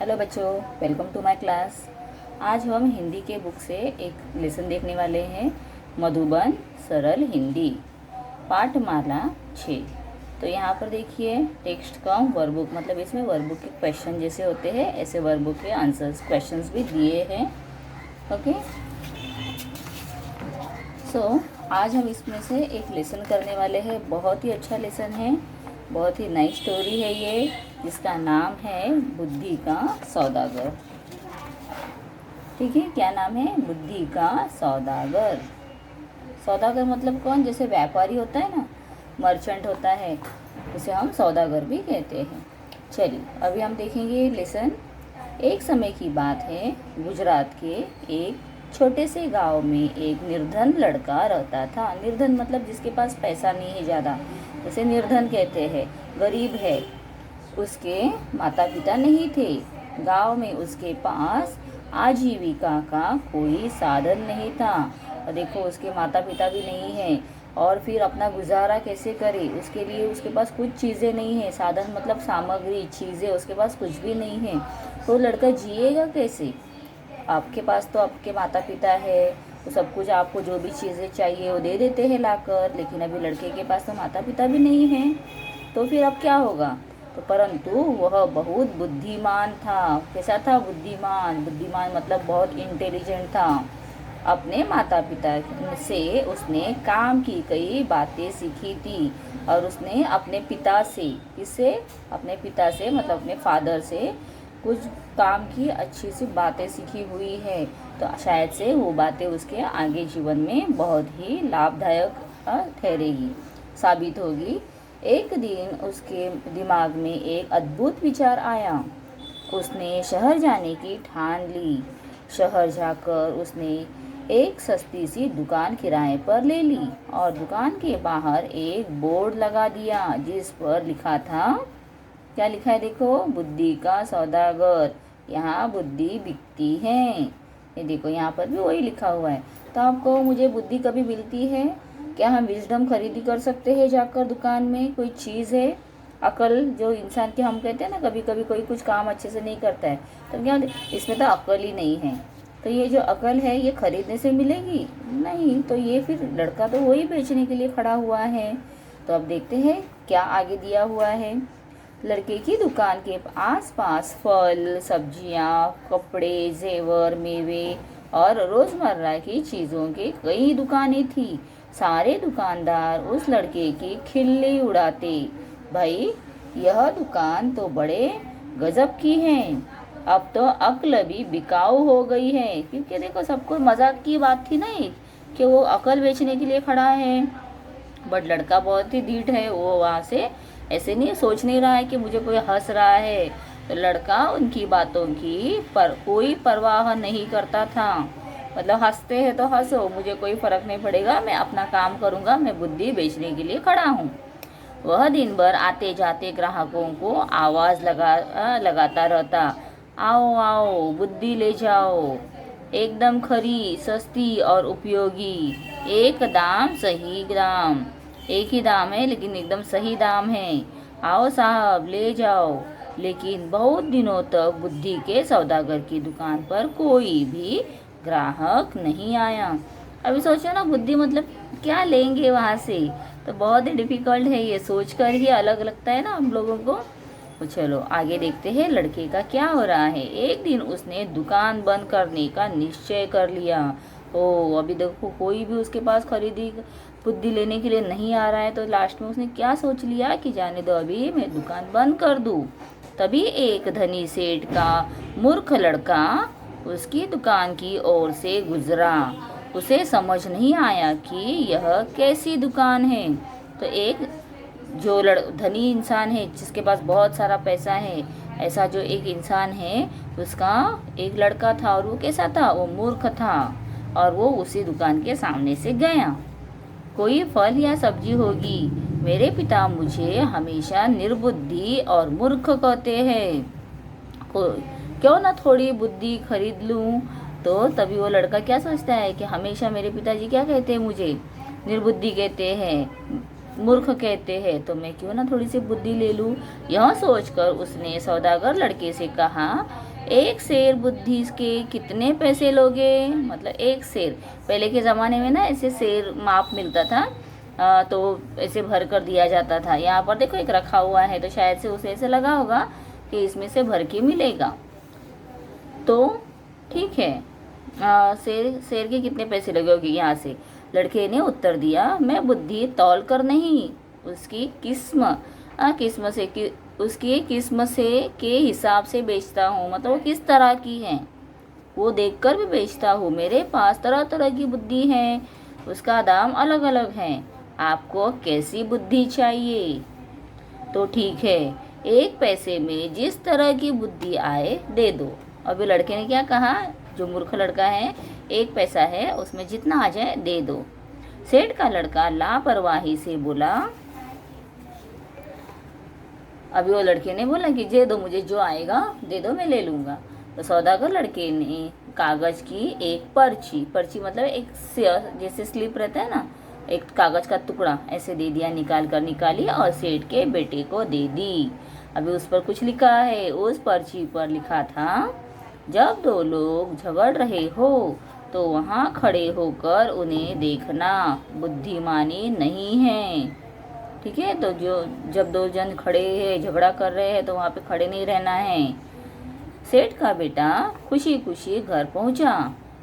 Hello बच्चों, welcome to my class. आज हम हिंदी के बुक से एक लेसन देखने वाले हैं, मधुबन सरल हिंदी पाठमाला 6। तो यहाँ पर देखिए टेक्स्ट कम वर्कबुक, मतलब इसमें वर्कबुक के क्वेश्चन जैसे होते हैं ऐसे वर्कबुक के आंसर्स क्वेश्चंस भी दिए हैं। ओके, सो आज हम इसमें से एक लेसन करने वाले हैं। बहुत ही अच्छा लेसन है, बहुत ही नई स्टोरी है ये, जिसका नाम है बुद्धि का सौदागर। ठीक है, क्या नाम है? बुद्धि का सौदागर। सौदागर मतलब कौन? जैसे व्यापारी होता है ना, मर्चेंट होता है, उसे हम सौदागर भी कहते हैं। चलिए अभी हम देखेंगे लेसन। एक समय की बात है, गुजरात के एक छोटे से गांव में एक निर्धन लड़का रहता था। निर्धन मतलब जिसके पास पैसा नहीं है ज़्यादा, उसे निर्धन कहते हैं, गरीब है। उसके माता पिता नहीं थे। गांव में उसके पास आजीविका का कोई साधन नहीं था। और देखो, उसके माता पिता भी नहीं है और फिर अपना गुजारा कैसे करे? उसके लिए उसके पास कुछ चीज़ें नहीं है। साधन मतलब सामग्री, चीज़ें उसके पास कुछ भी नहीं है। तो लड़का जिएगा कैसे? आपके पास तो आपके माता पिता है, तो सब कुछ आपको जो भी चीज़ें चाहिए वो दे देते हैं लाकर, लेकिन अभी लड़के के पास तो माता पिता भी नहीं है। तो फिर अब क्या होगा? तो परंतु वह बहुत बुद्धिमान था। कैसा था? बुद्धिमान। बुद्धिमान मतलब बहुत इंटेलिजेंट था। अपने माता पिता से उसने काम की कई बातें सीखी थी। और उसने अपने पिता से, किससे? अपने पिता से मतलब अपने फादर से कुछ काम की अच्छी सी बातें सीखी हुई है। तो शायद से वो बातें उसके आगे जीवन में बहुत ही लाभदायक ठहरेगी, साबित होगी। एक दिन उसके दिमाग में एक अद्भुत विचार आया। उसने शहर जाने की ठान ली। शहर जाकर उसने एक सस्ती सी दुकान किराए पर ले ली और दुकान के बाहर एक बोर्ड लगा दिया जिस पर लिखा था, क्या लिखा है देखो? बुद्धि का सौदागर, यहाँ बुद्धि बिकती है। ये देखो, यहाँ पर भी वही लिखा हुआ है। तो आपको, मुझे बुद्धि कभी मिलती है क्या? हम विजडम खरीदी कर सकते हैं जाकर दुकान में? कोई चीज़ है, अकल, जो इंसान के हम कहते हैं ना, कभी कभी कोई कुछ काम अच्छे से नहीं करता है तो क्या, इसमें तो अकल ही नहीं है। तो ये जो अकल है ये खरीदने से मिलेगी? नहीं। तो ये फिर लड़का तो वही बेचने के लिए खड़ा हुआ है। तो अब देखते हैं क्या आगे दिया हुआ है। लड़के की दुकान के आसपास फल, सब्जियां, कपड़े, जेवर, मेवे और रोजमर्रा की चीज़ों की कई दुकानें थी। सारे दुकानदार उस लड़के की खिल्ली उड़ाते। भाई, यह दुकान तो बड़े गजब की है। अब तो अक्ल भी बिकाऊ हो गई है। क्योंकि देखो, सबको मजाक की बात थी ना कि वो अकल बेचने के लिए खड़ा है। बट लड़का बहुत ही ढीठ है, वो वहाँ से ऐसे नहीं सोच नहीं रहा है कि मुझे कोई हंस रहा है। तो लड़का उनकी बातों की कोई परवाह नहीं करता था। मतलब हंसते हैं तो हंसो, मुझे कोई फर्क नहीं पड़ेगा, मैं अपना काम करूँगा, मैं बुद्धि बेचने के लिए खड़ा हूँ। वह दिन भर आते जाते ग्राहकों को आवाज़ लगाता रहता, आओ आओ, बुद्धि ले जाओ, एकदम खरी, सस्ती और उपयोगी, एक दाम सही दाम। एक ही दाम है लेकिन एकदम सही दाम है, आओ साहब ले जाओ। लेकिन बहुत दिनों तक बुद्धि के सौदागर की दुकान पर कोई भी ग्राहक नहीं आया। अभी सोचो ना, बुद्धि मतलब क्या लेंगे वहाँ से? तो बहुत ही डिफिकल्ट है, ये सोचकर ही अलग लगता है ना हम लोगों को। तो चलो आगे देखते हैं लड़के का क्या हो रहा है। एक दिन उसने दुकान बंद करने का निश्चय कर लिया। ओ, अभी देखो कोई भी उसके पास खरीदी बुद्धि लेने के लिए नहीं आ रहा है। तो लास्ट में उसने क्या सोच लिया कि जाने दो, अभी मैं दुकान बंद कर दूँ। तभी एक धनी सेठ का मूर्ख लड़का उसकी दुकान की ओर से गुजरा। उसे समझ नहीं आया कि यह कैसी दुकान है। तो एक जो धनी इंसान है, जिसके पास बहुत सारा पैसा है, ऐसा जो एक इंसान है, उसका एक लड़का था। और वो कैसा था? वो मूर्ख था। और वो उसी दुकान के सामने से गया। कोई फल या सब्जी होगी, मेरे पिता मुझे हमेशा निर्बुद्धि और मूर्ख कहते हैं, क्यों ना थोड़ी बुद्धि खरीद लूं। तो तभी वो लड़का क्या सोचता है कि हमेशा मेरे पिताजी क्या कहते हैं, मुझे निर्बुद्धि कहते हैं, मूर्ख कहते हैं, तो मैं क्यों ना थोड़ी सी बुद्धि ले लूं। यह सोचकर उसने सौदागर लड़के से कहा एक शेर बुद्धि के कितने पैसे लोगे? मतलब एक शेर, पहले के ज़माने में ना ऐसे शेर माप मिलता था, तो ऐसे भर कर दिया जाता था। यहाँ पर देखो एक रखा हुआ है, तो शायद से उसे ऐसे लगा होगा कि इसमें से भर के मिलेगा। तो ठीक है, शेर शेर के कितने पैसे लगे होंगे यहाँ से? लड़के ने उत्तर दिया, मैं बुद्धि तौल कर नहीं, उसकी किस्म किस्म से कि उसकी किस्म से के हिसाब से बेचता हूँ। मतलब वो किस तरह की है वो देखकर भी बेचता हूँ। मेरे पास तरह तरह की बुद्धि है, उसका दाम अलग अलग है। आपको कैसी बुद्धि चाहिए? तो ठीक है, एक पैसे में जिस तरह की बुद्धि आए दे दो। अभी लड़के ने क्या कहा? जो मूर्ख लड़का है, एक पैसा है उसमें जितना आ जाए दे दो। सेठ का लड़का लापरवाही से बोला, अभी वो लड़के ने बोला कि दे दो, मुझे जो आएगा दे दो, मैं ले लूँगा। तो सौदागर लड़के ने कागज़ की एक पर्ची, पर्ची मतलब एक जैसे स्लिप रहता है ना, एक कागज़ का टुकड़ा ऐसे दे दिया, निकाली और सेठ के बेटे को दे दी। अभी उस पर कुछ लिखा है। उस पर्ची पर लिखा था, जब दो लोग झगड़ रहे हो तो वहाँ खड़े होकर उन्हें देखना बुद्धिमानी नहीं है। ठीक है, तो जब दो जन खड़े हैं, झगड़ा कर रहे हैं, तो वहाँ पे खड़े नहीं रहना है। सेठ का बेटा खुशी खुशी घर पहुँचा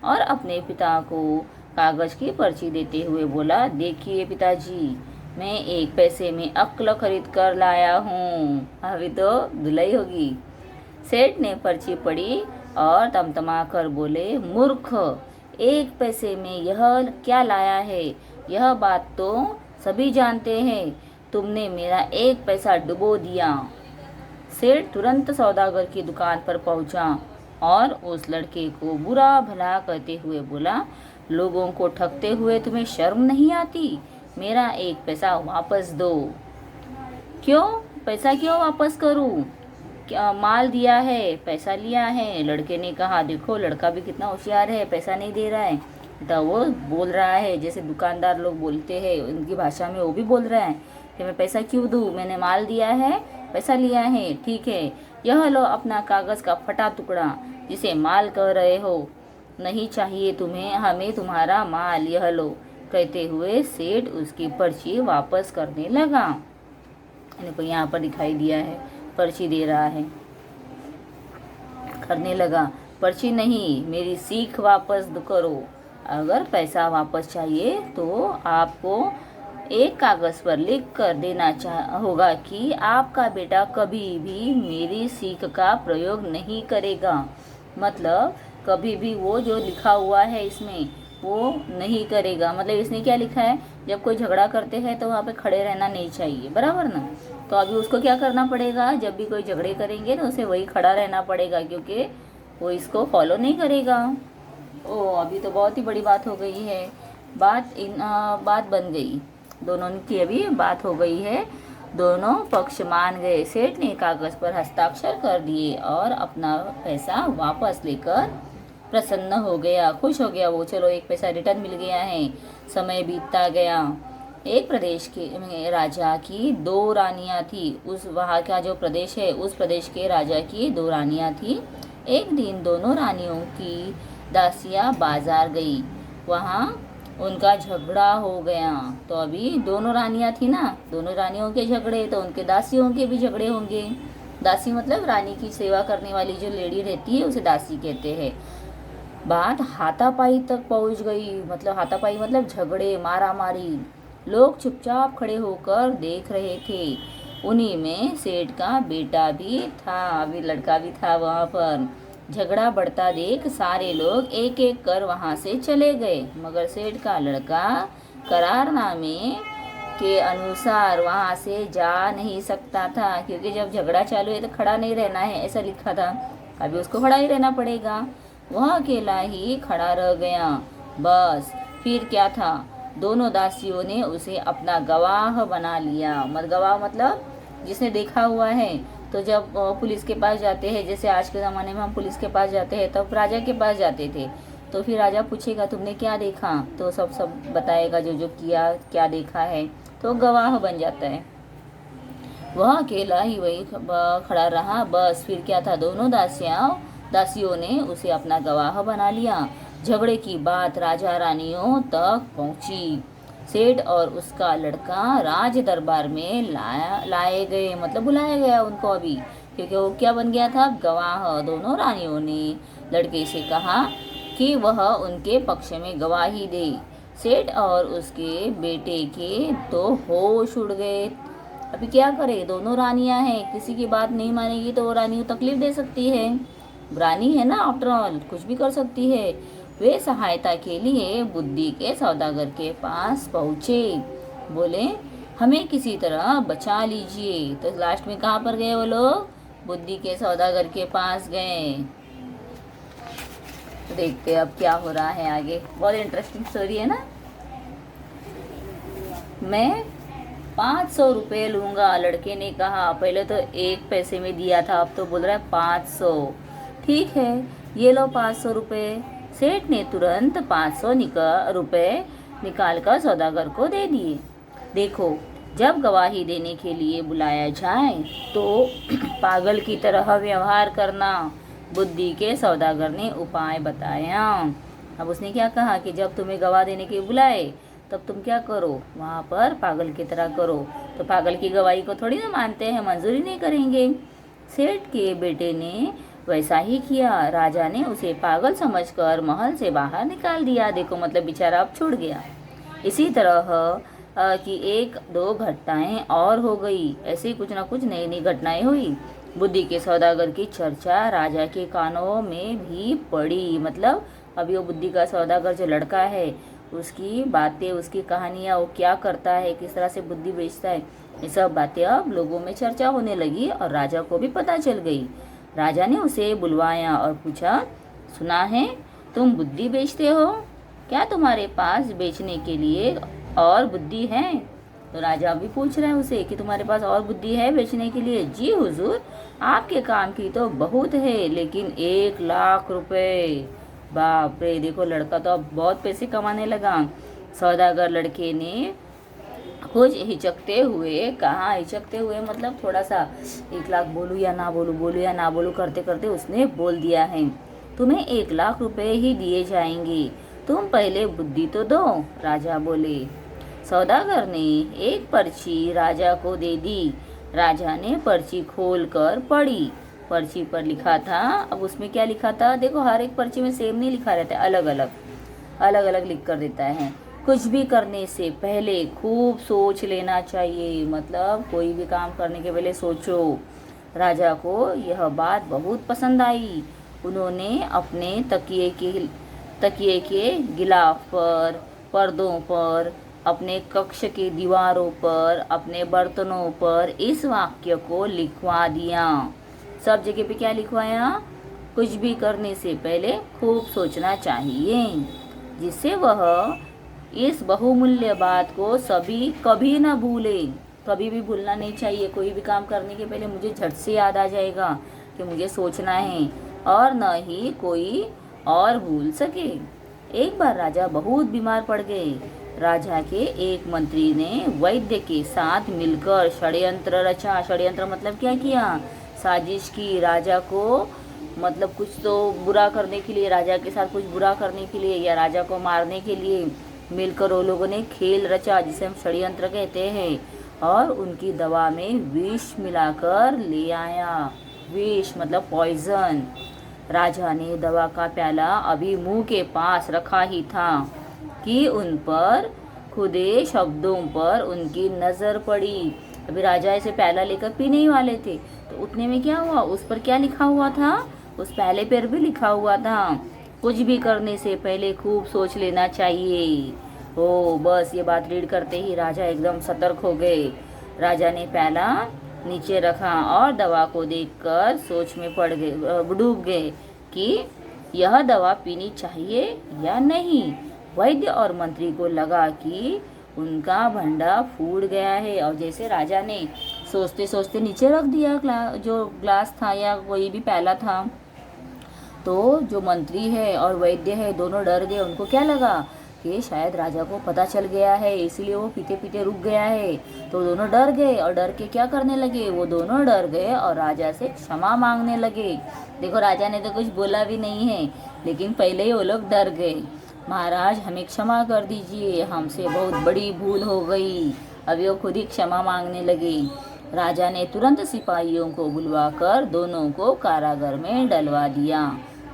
और अपने पिता को कागज़ की पर्ची देते हुए बोला, देखिए पिताजी, मैं एक पैसे में अक्ल खरीद कर लाया हूँ। अभी तो धुलाई होगी। सेठ ने पर्ची पढ़ी और तमतमा कर बोले, मूर्ख, एक पैसे में यह क्या लाया है? यह बात तो सभी जानते हैं, तुमने मेरा एक पैसा डुबो दिया। सेठ तुरंत सौदागर की दुकान पर पहुंचा और उस लड़के को बुरा भला कहते हुए बोला, लोगों को ठगते हुए तुम्हें शर्म नहीं आती? मेरा एक पैसा वापस दो। क्यों? पैसा क्यों वापस करूं? क्या माल दिया है, पैसा लिया है? लड़के ने कहा, देखो लड़का भी कितना होशियार है, पैसा नहीं दे रहा है। तो वो बोल रहा है जैसे दुकानदार लोग बोलते हैं, उनकी भाषा में वो भी बोल रहा है कि मैं पैसा क्यों दूँ, मैंने माल दिया है, पैसा लिया है। ठीक है, यह लो अपना कागज़ का फटा टुकड़ा जिसे माल कह रहे हो, नहीं चाहिए तुम्हें, हमें तुम्हारा माल, यह लो। कहते हुए सेठ उसकी पर्ची वापस करने लगा। देखो यहाँ पर दिखाई दिया है, पर्ची दे रहा है, करने लगा। पर्ची नहीं, मेरी सीख वापस करो। अगर पैसा वापस चाहिए तो आपको एक कागज़ पर लिख कर देना होगा कि आपका बेटा कभी भी मेरी सीख का प्रयोग नहीं करेगा। मतलब कभी भी वो जो लिखा हुआ है इसमें वो नहीं करेगा। मतलब इसने क्या लिखा है, जब कोई झगड़ा करते हैं तो वहाँ पे खड़े रहना नहीं चाहिए, बराबर ना। तो अभी उसको क्या करना पड़ेगा, जब भी कोई झगड़े करेंगे तो उसे वही खड़ा रहना पड़ेगा, क्योंकि वो इसको फॉलो नहीं करेगा। ओ अभी तो बहुत ही बड़ी बात हो गई है, बात बन गई, दोनों की अभी बात हो गई है, दोनों पक्ष मान गए। सेठ ने कागज़ पर हस्ताक्षर कर दिए और अपना पैसा वापस लेकर प्रसन्न हो गया, खुश हो गया वो। चलो एक पैसा रिटर्न मिल गया है। समय बीतता गया। एक प्रदेश के राजा की दो रानियां थी। उस वहाँ का जो प्रदेश है, उस प्रदेश के राजा की दो रानियां थी। एक दिन दोनों रानियों की दासियां बाजार गई, वहाँ उनका झगड़ा हो गया। तो अभी दोनों रानियां थी ना, दोनों रानियों के झगड़े, तो उनके दासियों के भी झगड़े होंगे। दासी मतलब रानी की सेवा करने वाली जो लेडी रहती है उसे दासी कहते हैं। बात हाथापाई तक पहुंच गई। मतलब हाथापाई मतलब झगड़े, मारा मारी। लोग चुपचाप खड़े होकर देख रहे थे। उन्हीं में सेठ का बेटा भी था, अभी लड़का भी था वहाँ पर। झगड़ा बढ़ता देख सारे लोग एक एक कर वहाँ से चले गए, मगर सेठ का लड़का करारनामे के अनुसार वहाँ से जा नहीं सकता था, क्योंकि जब झगड़ा चालू है तो खड़ा नहीं रहना है, ऐसा लिखा था। अभी उसको खड़ा ही रहना पड़ेगा। वह अकेला ही खड़ा रह गया। बस फिर क्या था, दोनों दासियों ने उसे अपना गवाह बना लिया। गवाह मतलब जिसने देखा हुआ है। तो जब पुलिस के पास जाते हैं, जैसे आज के ज़माने में हम पुलिस के पास जाते हैं, तब राजा के पास जाते थे, तो फिर राजा पूछेगा तुमने क्या देखा, तो सब बताएगा जो जो किया, क्या देखा है, तो गवाह बन जाता है। वह अकेला ही वही खड़ा रहा। बस फिर क्या था, दोनों दासियाँ दासियों ने उसे अपना गवाह बना लिया। झगड़े की बात राजा रानियों तक पहुंची। सेठ और उसका लड़का राज दरबार में लाए गए, मतलब बुलाया गया उनको अभी, क्योंकि वो क्या बन गया था, गवाह। दोनों रानियों ने लड़के से कहा कि वह उनके पक्ष में गवाही दे। सेठ और उसके बेटे के तो होश उड़ गए। अभी क्या करे, दोनों रानियां हैं, किसी की बात नहीं मानेगी तो वो रानी को तकलीफ दे सकती है। रानी है ना, आफ्टर ऑल कुछ भी कर सकती है। वे सहायता के लिए बुद्धि के सौदागर के पास पहुँचे। बोले हमें किसी तरह बचा लीजिए। तो लास्ट में कहाँ पर गए वो लोग, बुद्धि के सौदागर के पास गए। तो देखते हैं अब क्या हो रहा है आगे। बहुत इंटरेस्टिंग स्टोरी है ना। मैं 500 रुपये लूँगा, लड़के ने कहा। पहले तो 1 पैसे में दिया था, अब तो बोल रहा है 500। ठीक है, ये लो 500 रुपये। सेठ ने तुरंत 500 रुपये निकाल कर सौदागर को दे दिए। देखो, जब गवाही देने के लिए बुलाया जाए तो पागल की तरह व्यवहार करना। बुद्धि के सौदागर ने उपाय बताया। अब उसने क्या कहा कि जब तुम्हें गवाह देने के बुलाए तब तुम क्या करो, वहाँ पर पागल की तरह करो। तो पागल की गवाही को थोड़ी ना मानते हैं, मंजूरी नहीं करेंगे। सेठ के बेटे ने वैसा ही किया। राजा ने उसे पागल समझकर महल से बाहर निकाल दिया। देखो, मतलब बेचारा अब छूट गया। इसी तरह की 1-2 घटनाएं और हो गई। ऐसे कुछ ना कुछ नई नई घटनाएं हुई। बुद्धि के सौदागर की चर्चा राजा के कानों में भी पड़ी। मतलब अभी वो बुद्धि का सौदागर जो लड़का है, उसकी बातें, उसकी कहानियाँ, वो क्या करता है, किस तरह से बुद्धि बेचता है, ये सब बातें अब लोगों में चर्चा होने लगी और राजा को भी पता चल गई। राजा ने उसे बुलवाया और पूछा, सुना है तुम बुद्धि बेचते हो, क्या तुम्हारे पास बेचने के लिए और बुद्धि है? तो राजा भी पूछ रहा है उसे कि तुम्हारे पास और बुद्धि है बेचने के लिए? जी हुजूर, आपके काम की तो बहुत है, लेकिन 1 लाख रुपए। बाप रे, देखो लड़का तो अब बहुत पैसे कमाने लगा। सौदागर लड़के ने कुछ हिचकते हुए कहा, हिचकते हुए मतलब थोड़ा सा, 1 लाख बोलूँ या ना बोलूँ, बोलूँ या ना बोलूँ करते करते उसने बोल दिया है। तुम्हें 1 लाख रुपए ही दिए जाएंगे, तुम पहले बुद्धि तो दो। राजा बोले। सौदागर ने एक पर्ची राजा को दे दी। राजा ने पर्ची खोलकर पढ़ी। पर्ची पर लिखा था, अब उसमें क्या लिखा था देखो, हर एक पर्ची में सेम नहीं लिखा रहता है, अलग अलग लिख कर देता है। कुछ भी करने से पहले खूब सोच लेना चाहिए, मतलब कोई भी काम करने के पहले सोचो। राजा को यह बात बहुत पसंद आई। उन्होंने अपने तकिए के गिलाफ पर, पर्दों पर, अपने कक्ष की दीवारों पर, अपने बर्तनों पर इस वाक्य को लिखवा दिया। सब जगह पे क्या लिखवाया, कुछ भी करने से पहले खूब सोचना चाहिए, जिससे वह इस बहुमूल्य बात को कभी ना भूले। कभी भी भूलना नहीं चाहिए। कोई भी काम करने के पहले मुझे झट से याद आ जाएगा कि मुझे सोचना है, और न ही कोई और भूल सके। एक बार राजा बहुत बीमार पड़ गए। राजा के एक मंत्री ने वैद्य के साथ मिलकर षड्यंत्र रचा। षड्यंत्र मतलब क्या किया, साजिश की। राजा को मतलब कुछ तो बुरा करने के लिए, राजा के साथ कुछ बुरा करने के लिए या राजा को मारने के लिए मिलकर वो लोगों ने खेल रचा, जिसे हम षड्यंत्र कहते हैं। और उनकी दवा में विष मिलाकर ले आया। विष मतलब पॉइजन। राजा ने दवा का प्याला अभी मुंह के पास रखा ही था कि उन पर खुदे शब्दों पर उनकी नज़र पड़ी। अभी राजा ऐसे प्याला लेकर पीने ही वाले थे, तो उतने में क्या हुआ, उस पर क्या लिखा हुआ था, उस प्याले पर भी लिखा हुआ था, कुछ भी करने से पहले खूब सोच लेना चाहिए। ओ बस, ये बात रीड करते ही राजा एकदम सतर्क हो गए। राजा ने प्याला नीचे रखा और दवा को देखकर सोच में पड़ गए, डूब गए कि यह दवा पीनी चाहिए या नहीं। वैद्य और मंत्री को लगा कि उनका भंडा फूट गया है, और जैसे राजा ने सोचते सोचते नीचे रख दिया जो ग्लास था या कोई भी प्याला था, तो जो मंत्री है और वैद्य है दोनों डर गए। उनको क्या लगा कि कि शायद राजा को पता चल गया है, इसलिए वो पीते पीते रुक गया है। तो दोनों डर गए और डर के क्या करने लगे, वो दोनों डर गए और राजा से क्षमा मांगने लगे। देखो राजा ने तो कुछ बोला भी नहीं है, लेकिन पहले ही वो लोग डर गए। महाराज हमें क्षमा कर दीजिए, हमसे बहुत बड़ी भूल हो गई। अभी वो खुद ही क्षमा मांगने लगे। राजा ने तुरंत सिपाहियों को बुलवाकर दोनों को कारागार में डलवा दिया,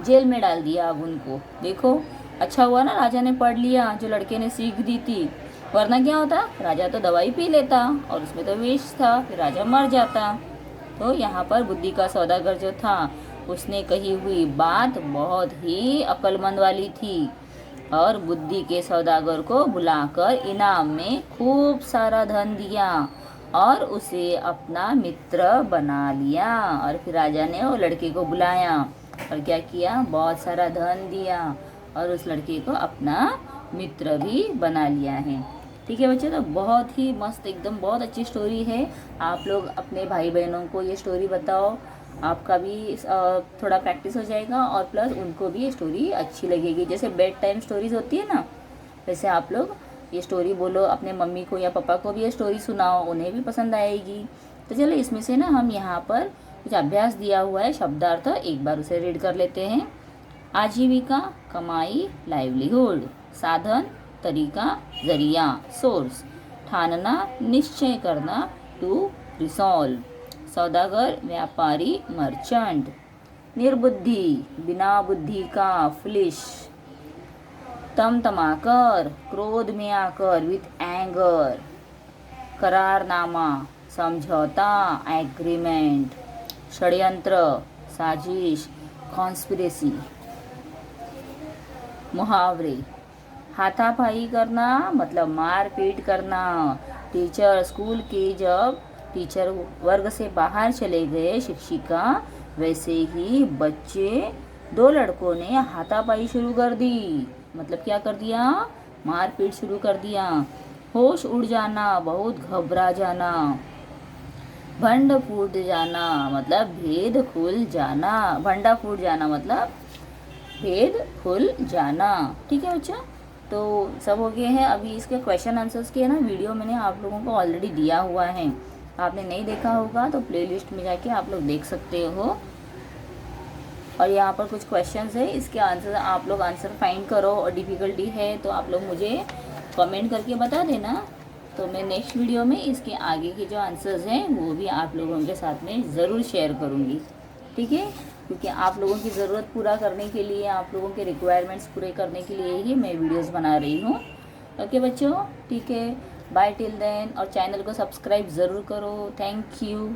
जेल में डाल दिया। अब उनको देखो, अच्छा हुआ ना राजा ने पढ़ लिया, जो लड़के ने सीख दी थी। वरना क्या होता, राजा तो दवाई पी लेता और उसमें तो विष था, फिर राजा मर जाता। तो यहाँ पर बुद्धि का सौदागर जो था, उसने कही हुई बात बहुत ही अक्लमंद वाली थी और बुद्धि के सौदागर को बुलाकर इनाम में खूब सारा धन दिया और उसे अपना मित्र बना लिया। और फिर राजा ने वो लड़के को बुलाया और क्या किया, बहुत सारा धन दिया और उस लड़के को अपना मित्र भी बना लिया है। ठीक है बच्चे, तो बहुत ही मस्त, एकदम बहुत अच्छी स्टोरी है। आप लोग अपने भाई बहनों को ये स्टोरी बताओ, आपका भी थोड़ा प्रैक्टिस हो जाएगा और प्लस उनको भी ये स्टोरी अच्छी लगेगी। जैसे बेड टाइम स्टोरीज होती है ना, वैसे आप लोग ये स्टोरी बोलो अपने मम्मी को या पापा को भी ये स्टोरी सुनाओ, उन्हें भी पसंद आएगी। तो चलो इसमें से ना हम यहाँ पर कुछ अभ्यास दिया हुआ है, शब्दार्थ, एक बार उसे रीड कर लेते हैं। आजीविका, कमाई, लाइवलीहुड। साधन, तरीका, जरिया, सोर्स। ठानना, निश्चय करना, टू रिसॉल्व। सौदागर, व्यापारी, मर्चेंट। निर्बुद्धि, बिना बुद्धि का, फुलिश। तमतमाकर, क्रोध में आकर, विथ एंगर। करारनामा, समझौता, एग्रीमेंट। षड्यंत्र, साजिश, कॉन्स्पिरेसी। मुहावरे, हाथापाई करना मतलब मार पीट करना। टीचर, स्कूल के जब टीचर वर्ग से बाहर चले गए शिक्षिका, वैसे ही बच्चे, दो लड़कों ने हाथापाई शुरू कर दी। मतलब क्या कर दिया, मार पीट शुरू कर दिया। होश उड़ जाना, बहुत घबरा जाना। भंड फूट जाना मतलब भेद खुल जाना। भंडा फूट जाना मतलब भेद खुल जाना। ठीक है बच्चा, तो सब हो गए हैं। अभी इसके क्वेश्चन आंसर्स के ना वीडियो मैंने आप लोगों को ऑलरेडी दिया हुआ है, आपने नहीं देखा होगा तो प्लेलिस्ट में जाके आप लोग देख सकते हो। और यहाँ पर कुछ क्वेश्चंस है, इसके आंसर आप लोग आंसर फाइंड करो और डिफ़िकल्टी है तो आप लोग मुझे कमेंट करके बता देना। तो मैं नेक्स्ट वीडियो में इसके आगे के जो आंसर्स हैं वो भी आप लोगों के साथ में ज़रूर शेयर करूँगी। ठीक है, क्योंकि आप लोगों की ज़रूरत पूरा करने के लिए, आप लोगों के रिक्वायरमेंट्स पूरे करने के लिए ही मैं वीडियोस बना रही हूँ। ओके बच्चों, ठीक है, बाय टिल देन। और चैनल को सब्सक्राइब ज़रूर करो। Thank you.